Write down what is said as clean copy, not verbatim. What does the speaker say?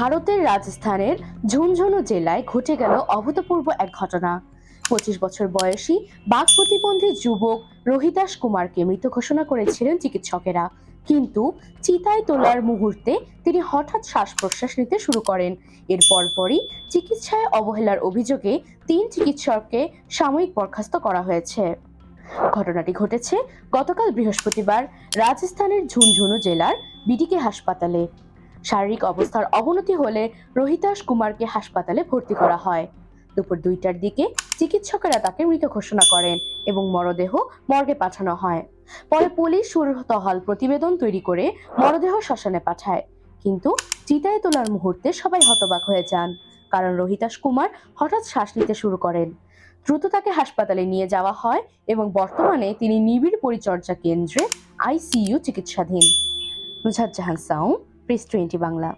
ভারতের রাজস্থানের ঝুনঝুনু জেলায় ঘটে গেল অভূতপূর্ব এক ঘটনা। 25 বছর বয়সী বাক প্রতিবন্ধী যুবক রোহিদাস কুমারকে মৃত ঘোষণা করেছিলেন চিকিৎসকেরা, কিন্তু চিতায় তোলার মুহূর্তে তিনি হঠাৎ শ্বাস প্রশ্বাস নিতে শুরু করেন। এর পরপরই চিকিৎসায় অবহেলার অভিযোগে 3 চিকিৎসককে সাময়িক বরখাস্ত করা হয়েছে। ঘটনাটি ঘটেছে গতকাল বৃহস্পতিবার রাজস্থানের ঝুনঝুনু জেলার বিডিকে হাসপাতালে। শারীরিক অবস্থার অবনতি হলে রোহিতাস কুমারকে হাসপাতালে ভর্তি করা হয়। দুপুর 2টার দিকে চিকিৎসকেরা তাকে মৃত ঘোষণা করেন এবং মরদেহ মর্গে পাঠানো হয়। পরে পুলিশ সুরতহাল প্রতিবেদন তৈরি করে মরদেহ শ্মশানে পাঠায়, কিন্তু চিতায় তোলার মুহূর্তে সবাই হতবাক হয়ে যান, কারণ রোহিতাস কুমার হঠাৎ শ্বাস নিতে শুরু করেন। দ্রুত তাকে হাসপাতালে নিয়ে যাওয়া হয় এবং বর্তমানে তিনি নিবিড় পরিচর্যা কেন্দ্রে আইসিইউ চিকিৎসাধীন। Nusrat Jahan sound, press 20 Bangla.